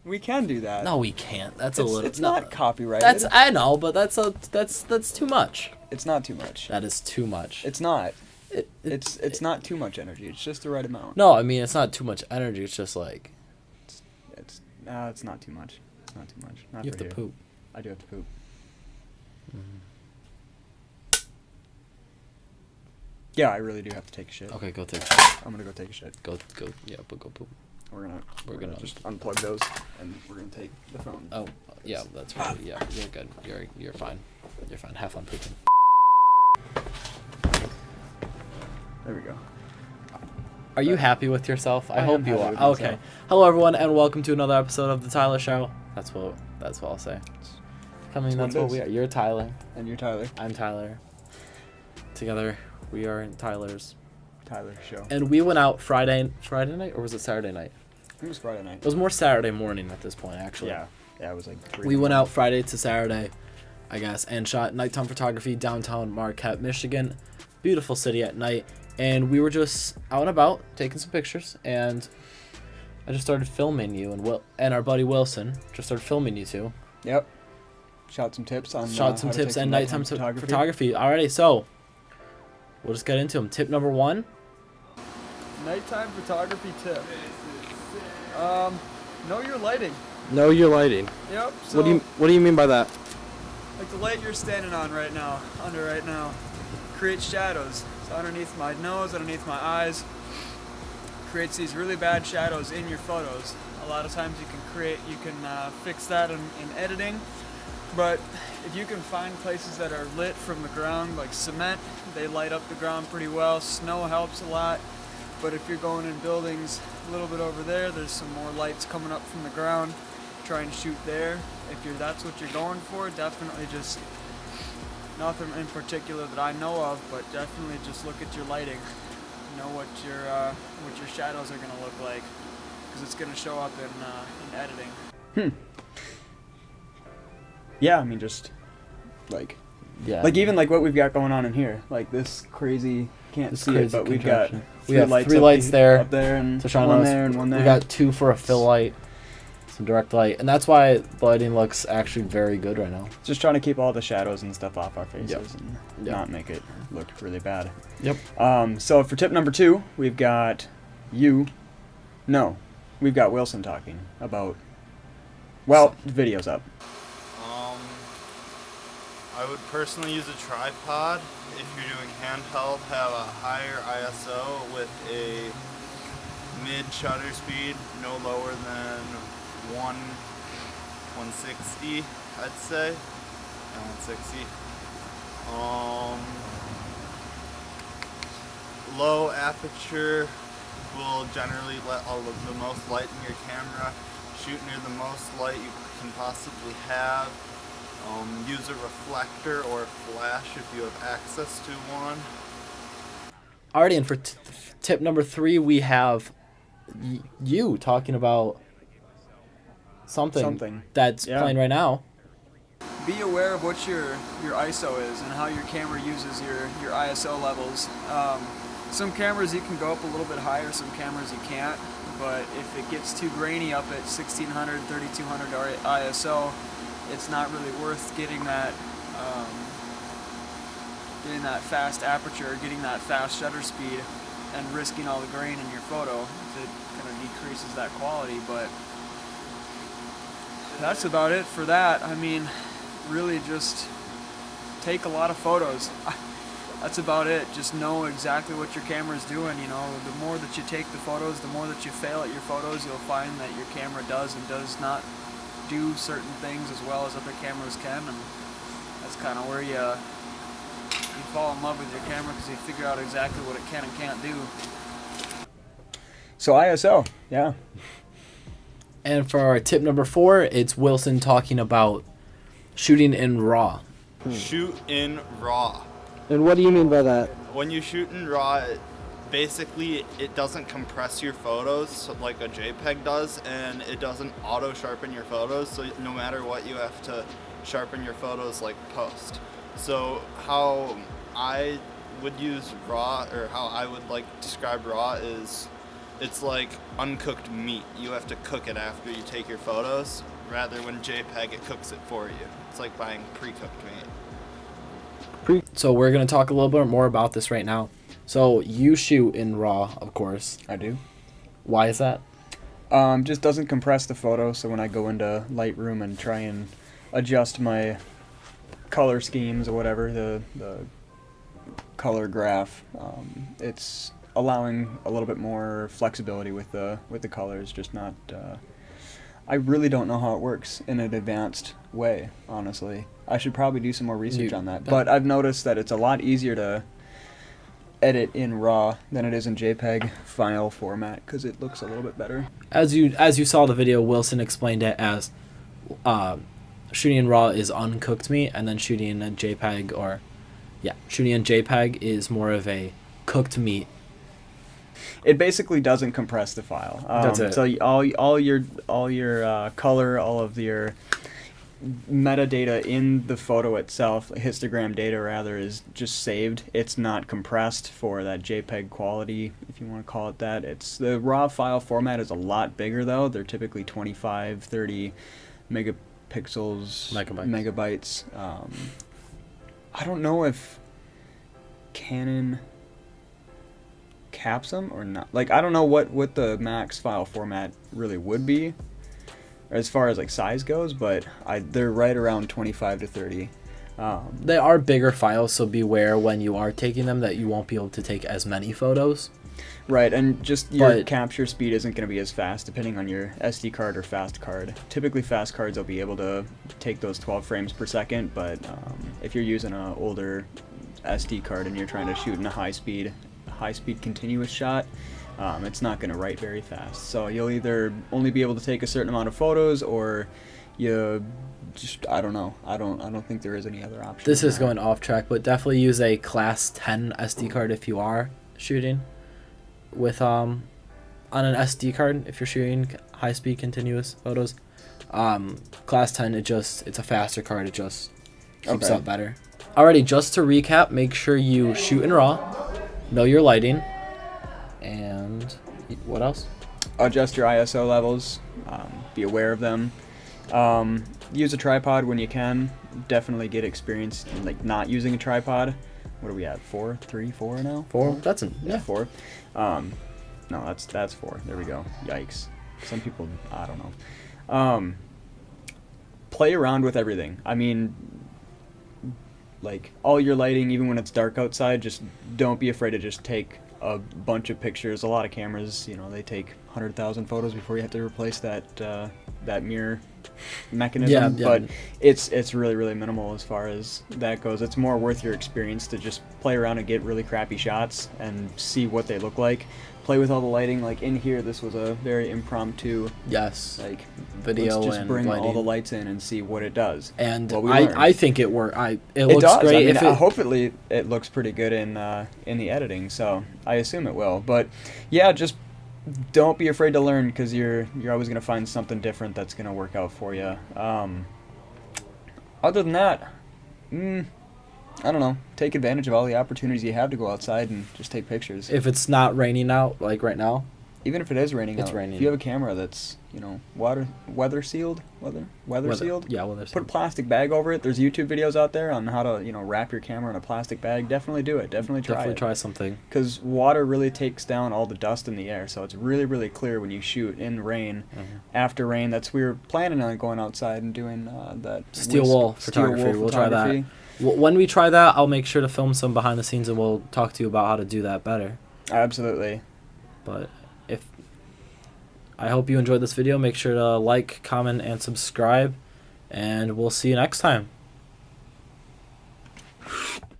We can do that. No, we can't. That's it's, a little. It's no, not copyrighted. I know, but that's too much. It's not too much. That is too much. It's not. It's not too much energy. It's just the right amount. No, I mean it's not too much energy. It's just like. It's not too much. It's not too much. Not You for have to here. poop. I do have to poop. Yeah, I really do have to take a shit. Okay, go take a shit. I'm gonna go take a shit. Go. Yeah, but go poop. We're We're gonna gonna just unplug those and we're gonna take the phone. Oh, yeah, that's right. Yeah, you're good. You're fine. You're fine. Have fun pooping. There we go. Are you happy with yourself? I am hope you happy are. with Okay. myself. Hello, everyone, and welcome to another episode of the Tyler Show. That's what I'll say. That's what we are. You're Tyler. And you're Tyler. I'm Tyler. Together, we are in Tyler's. Tyler show. And we went out Friday night, or was it Saturday night? I think it was Friday night. It was more Saturday morning at this point, actually. Yeah, it was like 3. We went out Friday to Saturday, I guess, and shot nighttime photography downtown Marquette, Michigan. Beautiful city at night. And we were just out and about taking some pictures, and I just started filming you, and our buddy Wilson just started filming you too. Yep. Shot some tips on. Shot some tips and nighttime photography. Alrighty, so we'll just get into them. Tip number 1. Nighttime photography tip. Know your lighting. Know your lighting. Yep. So What do you mean by that? like the light you're standing on right now, creates shadows. So underneath my nose, underneath my eyes, creates these really bad shadows in your photos. A lot of times you can fix that in editing, but if you can find places that are lit from the ground, like cement, they light up the ground pretty well. Snow helps a lot, but if you're going in buildings a little bit over there's some more lights coming up from the ground. Try and shoot there. If that's what you're going for, definitely just nothing in particular that I know of, but definitely just look at your lighting. Know what your shadows are gonna look like, because it's gonna show up in editing. Yeah, I mean just like even like what we've got going on in here, like this crazy can't see it, but we've got we have 3 lights there up there and to shine one on us. there and one there. We got 2 for a fill light, some direct light, and that's why the lighting looks actually very good right now. Just trying to keep all the shadows and stuff off our faces and Yep. not make it look really bad. Yep. So for tip number 2, we've got Wilson talking about, the video's up. I would personally use a tripod. If you're doing handheld, have a higher ISO with a mid shutter speed, no lower than 160, I'd say. 160. Low aperture will generally let the most light in your camera. Shoot near the most light you can possibly have. Use a reflector or a flash if you have access to one. Alrighty, and for tip number 3, we have you talking about something that's playing right now. Be aware of what your ISO is and how your camera uses your ISO levels. Some cameras you can go up a little bit higher, some cameras you can't, but if it gets too grainy up at 1600, 3200 ISO, it's not really worth getting that fast aperture, getting that fast shutter speed, and risking all the grain in your photo. It kind of decreases that quality, but that's about it for that. I mean, really just take a lot of photos. That's about it. Just know exactly what your camera is doing. You know, the more that you take the photos, the more that you fail at your photos, you'll find that your camera does and does not do certain things as well as other cameras can, and that's kind of where you fall in love with your camera, because you figure out exactly what it can and can't do. So ISO, yeah. And for our tip number 4, it's Wilson talking about shooting in RAW. Shoot in RAW. And what do you mean by that? When you shoot in RAW, basically it doesn't compress your photos like a JPEG does, and it doesn't auto sharpen your photos, so no matter what you have to sharpen your photos like post. So how I would use RAW, or how I would like describe RAW, is it's like uncooked meat. You have to cook it after you take your photos. Rather, when JPEG, it cooks it for you. It's like buying pre-cooked meat. So we're gonna talk a little bit more about this right now. So you shoot in RAW, of course. I do. Why is that? Just doesn't compress the photo, so when I go into Lightroom and try and adjust my color schemes or whatever, the color graph, it's allowing a little bit more flexibility with the colors. Just not. I really don't know how it works in an advanced way, honestly. I should probably do some more research on that. But I've noticed that it's a lot easier to edit in RAW than it is in JPEG file format because it looks a little bit better. As you saw the video, Wilson explained it as shooting in RAW is uncooked meat, and then shooting in a JPEG shooting in JPEG is more of a cooked meat. It basically doesn't compress the file. That's it. So all your color, all of your metadata in the photo itself, histogram data rather, is just saved. It's not compressed for that JPEG quality, if you want to call it that. It's the raw file format is a lot bigger though. They're typically 25, 30 megabytes. I don't know if Canon caps them or not. Like, I don't know what the max file format really would be as far as like size goes, but they're right around 25 to 30. They are bigger files, so beware when you are taking them that you won't be able to take as many photos. Right, and just your capture speed isn't going to be as fast depending on your SD card or fast card. Typically fast cards will be able to take those 12 frames per second, but if you're using an older SD card and you're trying to shoot in a high speed continuous shot, it's not going to write very fast. So you'll either only be able to take a certain amount of photos, or you just, I don't know. I don't think there is any other option. This is going off track, but definitely use a class 10 SD card if you are shooting with on an SD card if you're shooting high speed continuous photos. Class 10, it's a faster card. It just keeps up better. Alrighty, just to recap, make sure you shoot in RAW, know your lighting, and what else? Adjust your ISO levels. Be aware of them. Use a tripod when you can. Definitely get experience in like not using a tripod. What are we at? 4 now? 4? That's 4. No, that's 4. There we go. Yikes. Some people, I don't know. Play around with everything. I mean, like all your lighting, even when it's dark outside, just don't be afraid to just take a bunch of pictures. A lot of cameras, they take 100,000 photos before you have to replace that mirror mechanism. Yeah. But it's really, really minimal as far as that goes. It's more worth your experience to just play around and get really crappy shots and see what they look like. Play with all the lighting. Like in here, this was a very impromptu video. Let's just and bring lighting. all the lights in and see what it does. And learned. I think it worked. It looks looks great. Hopefully it looks pretty good in the editing, so I assume it will. But yeah, just don't be afraid to learn, because you're always going to find something different that's going to work out for you. Other than that, I don't know. Take advantage of all the opportunities you have to go outside and just take pictures. If it's not raining out like right now, even if it is raining, it's raining. If you have a camera that's weather sealed, yeah, put a plastic bag over it. There's YouTube videos out there on how to wrap your camera in a plastic bag. Definitely do it. Definitely try something. Because water really takes down all the dust in the air, so it's really, really clear when you shoot in rain. After rain, we were planning on going outside and doing that steel wool photography. We'll try that. When we try that, I'll make sure to film some behind the scenes, and we'll talk to you about how to do that better. Absolutely. But I hope you enjoyed this video. Make sure to like, comment, and subscribe, and we'll see you next time.